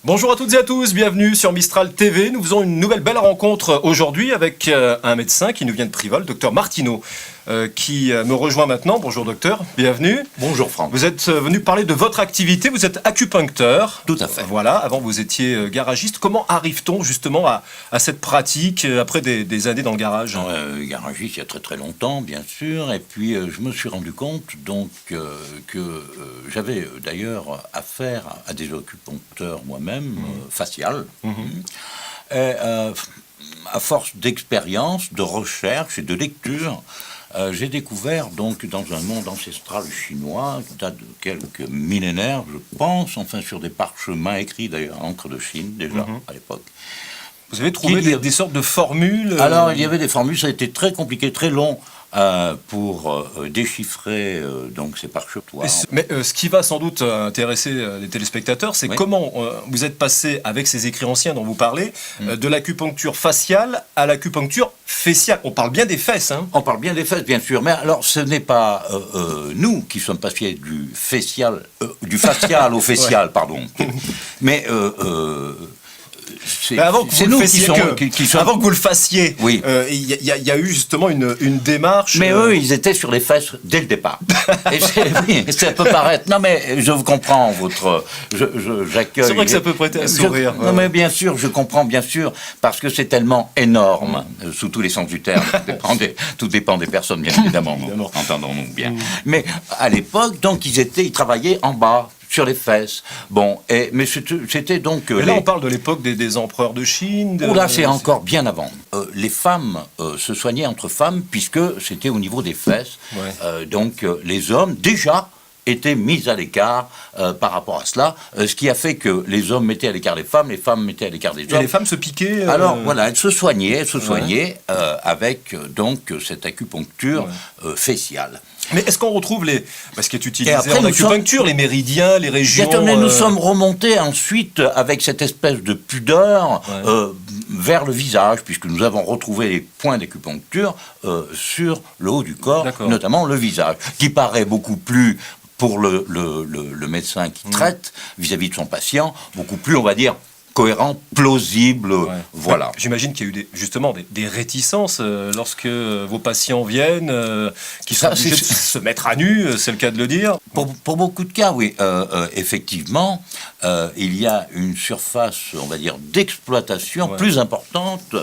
Bonjour à toutes et à tous, bienvenue sur Mistral TV. Nous faisons une nouvelle belle rencontre aujourd'hui avec un médecin qui nous vient de Privol, docteur Martineau, qui me rejoint maintenant. Bonjour docteur, bienvenue. Bonjour Franck. Vous êtes venu parler de votre activité, vous êtes acupuncteur. Tout à fait. Voilà, avant vous étiez garagiste. Comment arrive-t-on justement à cette pratique après des années dans le garage? Garagiste il y a très très longtemps, bien sûr, et puis je me suis rendu compte donc que j'avais d'ailleurs affaire à des acupuncteurs moi-même, facial. Et, à force d'expérience, de recherche et de lecture, j'ai découvert donc dans un monde ancestral chinois, date de quelques millénaires, je pense, enfin sur des parchemins écrits d'ailleurs à l'encre de Chine déjà à l'époque. Vous avez trouvé des sortes de formules Alors il y avait des formules, ça a été très compliqué, très long. Pour déchiffrer donc ces parchemins. Mais ce qui va sans doute intéresser les téléspectateurs, c'est comment vous êtes passé avec ces écrits anciens dont vous parlez, de l'acupuncture faciale à l'acupuncture fessiale. On parle bien des fesses, hein? On parle bien des fesses, bien sûr, mais alors ce n'est pas nous qui sommes passés du facial au facial, pardon. Mais avant que vous le fassiez, oui. Il y a eu justement une démarche. Mais eux, ils étaient sur les fesses dès le départ. Et ça peut paraître. Non, mais je vous comprends. J'accueille. C'est vrai que ça peut prêter à sourire. Non, mais bien sûr, je comprends, bien sûr, parce que c'est tellement énorme, sous tous les sens du terme. Tout dépend des personnes, bien évidemment. Entendons-nous bien. Mais à l'époque, donc, ils travaillaient en bas. Sur les fesses. Bon, mais c'était donc... Mais là, on parle de l'époque des empereurs de Chine. Là, c'est encore bien avant. Les femmes se soignaient entre femmes, puisque c'était au niveau des fesses. Donc, les hommes, déjà, étaient mis à l'écart par rapport à cela, ce qui a fait que les hommes mettaient à l'écart les femmes mettaient à l'écart des hommes. Et les femmes se piquaient Alors, voilà, elles se soignaient avec donc cette acupuncture faciale. Mais est-ce qu'on retrouve ce qui est utilisé en acupuncture, les méridiens, les régions... Nous sommes remontés ensuite avec cette espèce de pudeur vers le visage, puisque nous avons retrouvé les points d'acupuncture sur le haut du corps, notamment le visage, qui paraît beaucoup plus, pour le médecin qui traite vis-à-vis de son patient, beaucoup plus, on va dire, cohérent, plausible, voilà. J'imagine qu'il y a eu justement des réticences lorsque vos patients viennent, qui sont obligés de se mettre à nu, c'est le cas de le dire. Pour beaucoup de cas, oui. Effectivement, il y a une surface, on va dire, d'exploitation plus importante,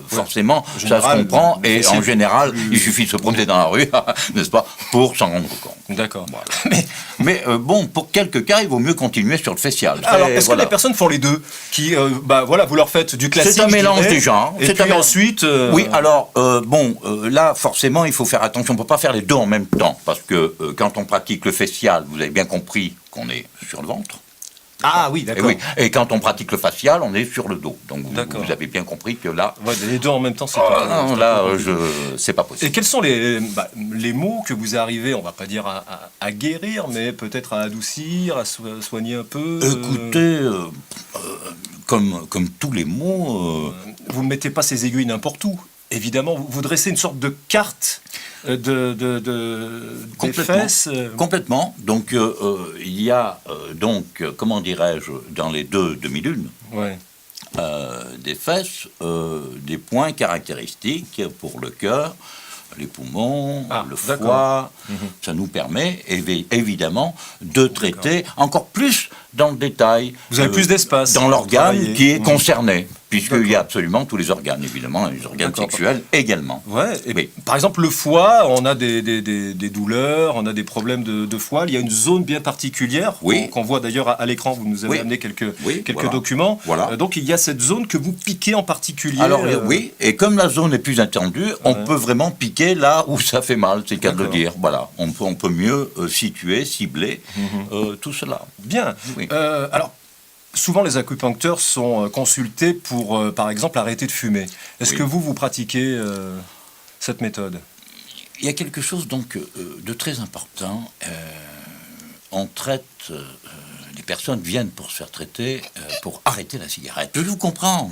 forcément, ça se comprend, et en général, il suffit de se promener dans la rue, n'est-ce pas, pour s'en rendre compte. D'accord. Voilà. Mais bon, pour quelques cas, il vaut mieux continuer sur le facial. Alors, est-ce que les personnes font les deux, qui, vous leur faites du classique. C'est un mélange déjà. Et puis ensuite. Oui, alors là, forcément, il faut faire attention. On ne peut pas faire les deux en même temps, parce que quand on pratique le facial, vous avez bien compris qu'on est sur le ventre. Ah oui, d'accord. Et quand on pratique le facial, on est sur le dos. Donc vous avez bien compris que là... les deux en même temps, c'est pas... Non, là, c'est pas possible. Et quels sont les mots que vous arrivez, on va pas dire à guérir, mais peut-être à adoucir, à soigner un peu Écoutez, comme tous les mots... Vous ne mettez pas ces aiguilles n'importe où. Évidemment, vous dressez une sorte de carte des fesses. Complètement. Donc, il y a, comment dirais-je, dans les deux demi-lunes, des fesses, des points caractéristiques pour le cœur, les poumons, le foie. Ça nous permet, évidemment, de traiter encore plus dans le détail. Vous avez plus d'espace. Dans l'organe qui est concerné. Puisqu'il y a absolument tous les organes, évidemment, et les organes sexuels également. Par exemple, le foie, on a des douleurs, on a des problèmes de foie. Il y a une zone bien particulière, qu'on voit d'ailleurs à l'écran. Vous nous avez amené quelques documents. Voilà. Donc, il y a cette zone que vous piquez en particulier. Alors, et comme la zone est plus étendue, on peut vraiment piquer là où ça fait mal, c'est le cas de le dire. Voilà, on peut mieux situer, cibler tout cela. Bien. Alors, souvent, les acupuncteurs sont consultés pour, par exemple, arrêter de fumer. Est-ce que vous pratiquez cette méthode? Il y a quelque chose donc de très important. On traite, les personnes viennent pour se faire traiter, pour arrêter la cigarette. Je vous comprends.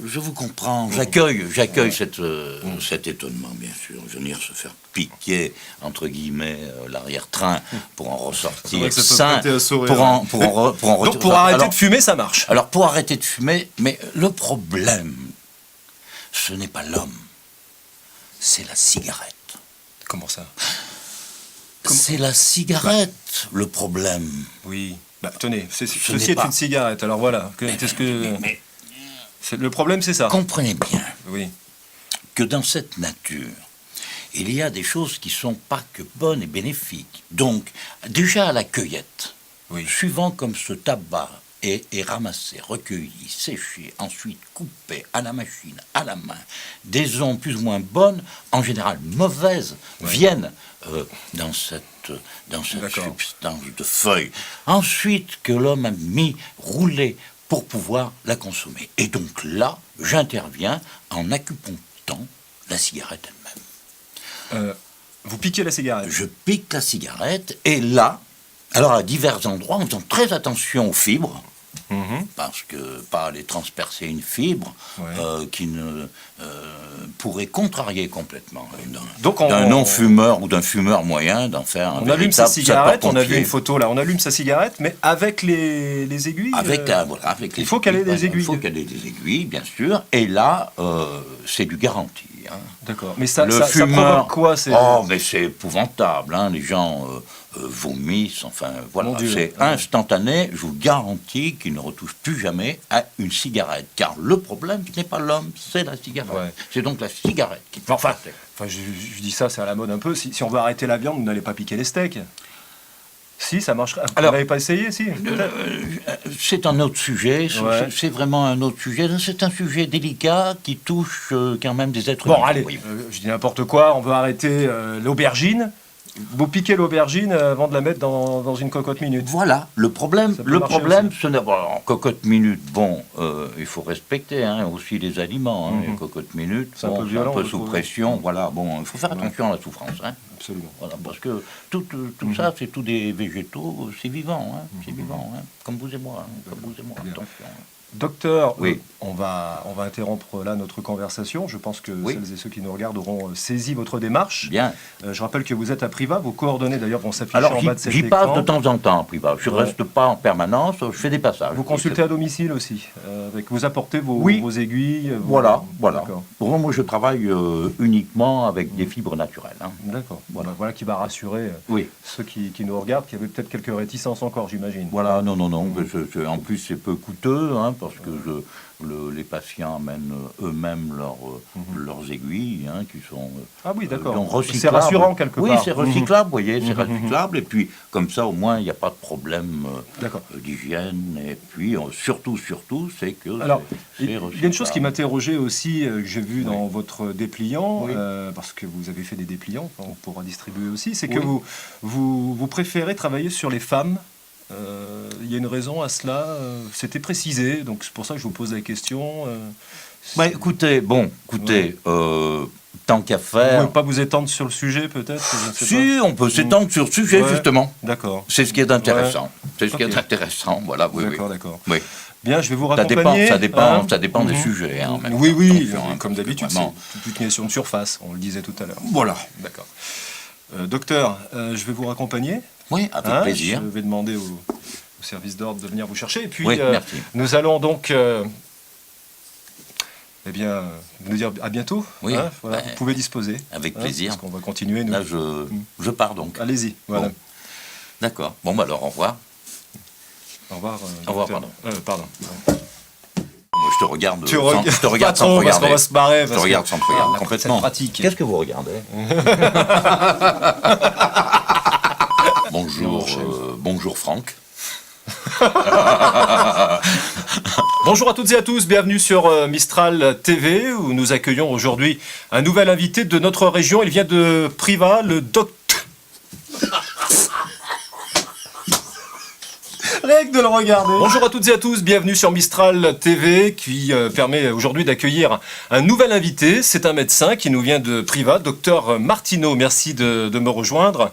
Je vous comprends. J'accueille cet étonnement, bien sûr. Venir se faire piquer, entre guillemets, l'arrière-train pour en ressortir sain. Donc pour arrêter de fumer, ça marche. Alors pour arrêter de fumer, mais le problème, ce n'est pas l'homme, c'est la cigarette. Comment ça? C'est la cigarette, le problème. Oui. Bah, tenez, ceci est une cigarette. Alors voilà. Le problème, c'est ça. Comprenez bien oui. que dans cette nature, il y a des choses qui sont pas que bonnes et bénéfiques. Donc, déjà à la cueillette, suivant comme ce tabac est ramassé, recueilli, séché, ensuite coupé à la machine, à la main, des ondes plus ou moins bonnes, en général mauvaises, viennent dans cette substance de feuilles. Ensuite, que l'homme a mis, roulé, pour pouvoir la consommer. Et donc là, j'interviens en acupunctant la cigarette elle-même. Vous piquez la cigarette? Je pique la cigarette, et là, alors à divers endroits, en faisant très attention aux fibres, parce que pas aller transpercer une fibre qui ne pourrait contrarier complètement d'un non-fumeur ou d'un fumeur moyen d'en faire un. On allume sa cigarette, on a vu une photo là, on allume sa cigarette, mais avec les aiguilles. Il faut qu'elle ait des aiguilles. Il faut qu'elle ait des aiguilles, bien sûr, et là, c'est du garanti. Hein. D'accord. Mais ça provoque quoi? Mais c'est épouvantable. Hein. Les gens vomissent. Enfin, voilà. C'est instantané. Je vous garantis qu'ils ne retouchent plus jamais à une cigarette. Car le problème, ce n'est pas l'homme, c'est la cigarette. Ouais. C'est donc la cigarette qui peut je dis ça, c'est à la mode un peu. Si on veut arrêter la viande, vous n'allez pas piquer les steaks. Si, ça marcherait. Alors, vous n'avez pas essayé, si? C'est un autre sujet. C'est vraiment un autre sujet. C'est un sujet délicat qui touche quand même des êtres humains. Bon, allez, je dis n'importe quoi. On veut arrêter l'aubergine. Vous piquez l'aubergine avant de la mettre dans une cocotte minute. Voilà. Le problème, ce n'est pas... En cocotte minute, il faut respecter aussi les aliments. Les cocottes minutes, c'est un peu violent, un peu sous pression. Voilà. Bon, il faut faire attention à la souffrance. Absolument. Voilà, parce que tout ça, c'est tous des végétaux, c'est vivant. C'est vivant, comme vous et moi. Attention. Docteur, on va interrompre là notre conversation. Je pense que celles et ceux qui nous regardent auront saisi votre démarche. Bien. Je rappelle que vous êtes à Privas. Vos coordonnées d'ailleurs vont s'afficher en bas de cet écran. J'y passe de temps en temps à Privas. Je ne reste pas en permanence, je fais des passages. Vous consultez à domicile aussi. Vous apportez vos aiguilles. Voilà. Moi, je travaille uniquement avec des fibres naturelles. D'accord. Voilà qui va rassurer ceux qui nous regardent, qui avaient peut-être quelques réticences encore, j'imagine. Voilà, non. En plus, c'est peu coûteux, parce que les patients amènent eux-mêmes leurs aiguilles, qui sont recyclables. C'est rassurant quelque part. Oui, c'est recyclable, vous voyez, c'est recyclable. Et puis, comme ça, au moins, il n'y a pas de problème d'hygiène. Et puis, surtout, c'est que alors, il y a une chose qui m'interrogeait aussi, que j'ai vu dans votre dépliant, parce que vous avez fait des dépliants, on pourra distribuer aussi, c'est que vous préférez travailler sur les femmes. Il y a une raison à cela, c'était précisé, donc c'est pour ça que je vous pose la question. Écoutez, tant qu'à faire... Vous ne pouvez pas vous étendre sur le sujet, peut-être? Si, on peut s'étendre sur le sujet, justement. D'accord. C'est ce qui est intéressant. C'est ce qui est intéressant, voilà. D'accord. Oui. Bien, je vais vous raccompagner. Ça dépend des sujets. Oui, comme d'habitude, c'est toute une question de surface, on le disait tout à l'heure. Voilà. D'accord. Docteur, je vais vous raccompagner. Oui, avec plaisir. Je vais demander au service d'ordre de venir vous chercher. Et puis, merci. Nous allons donc nous dire à bientôt. Oui. Vous pouvez disposer. Avec plaisir. Parce qu'on va continuer. Nous. Là, je pars donc. Allez-y. Voilà. Bon. D'accord. Bon, alors, au revoir. Au revoir. Au revoir, pardon. Moi, je te regarde. Je te regarde sans te regarder. Parce qu'on va se marrer. Je te regarde sans te regarder. Complètement. Pratique. Qu'est-ce que vous regardez? Bonjour Franck. Bonjour à toutes et à tous, bienvenue sur Mistral TV où nous accueillons aujourd'hui un nouvel invité de notre région. Il vient de Privas, le docteur. Rien que de le regarder. Bonjour à toutes et à tous, bienvenue sur Mistral TV qui permet aujourd'hui d'accueillir un nouvel invité. C'est un médecin qui nous vient de Privas, docteur Martineau. Merci de me rejoindre.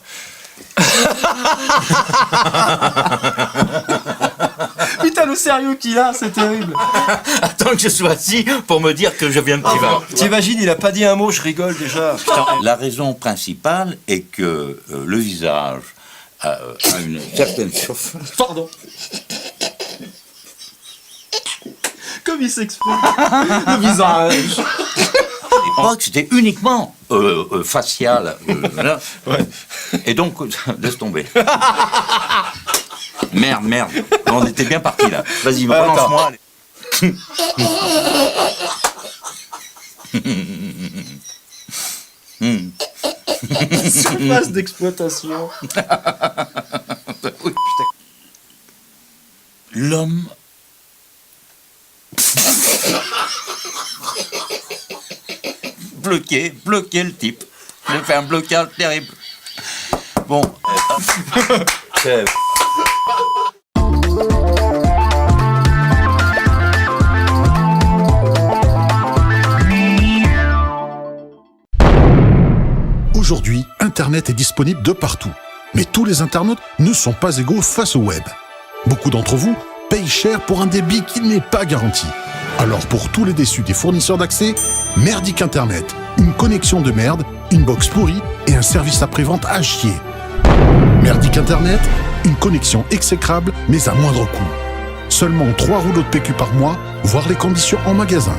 Putain, le sérieux qu'il a, c'est terrible. Attends que je sois assis pour me dire que je viens de t'imaginer. T'imagines, il a pas dit un mot, je rigole déjà. Putain. La raison principale est que le visage a une certaine surface. Pardon. Comme il s'exprime. Le visage. À l'époque, c'était uniquement facial. Là. Ouais. Et donc, laisse tomber. Merde. On était bien parti là. Vas-y, relance-moi. Surface d'exploitation. Oui, putain. L'homme. bloqué le type. J'ai fait un blocage terrible. Bon. Aujourd'hui, Internet est disponible de partout. Mais tous les internautes ne sont pas égaux face au web. Beaucoup d'entre vous payent cher pour un débit qui n'est pas garanti. Alors pour tous les déçus des fournisseurs d'accès, Merdic Internet. Une connexion de merde, une box pourrie et un service après-vente à chier. Merdic Internet, une connexion exécrable mais à moindre coût. Seulement 3 rouleaux de PQ par mois, voire les conditions en magasin.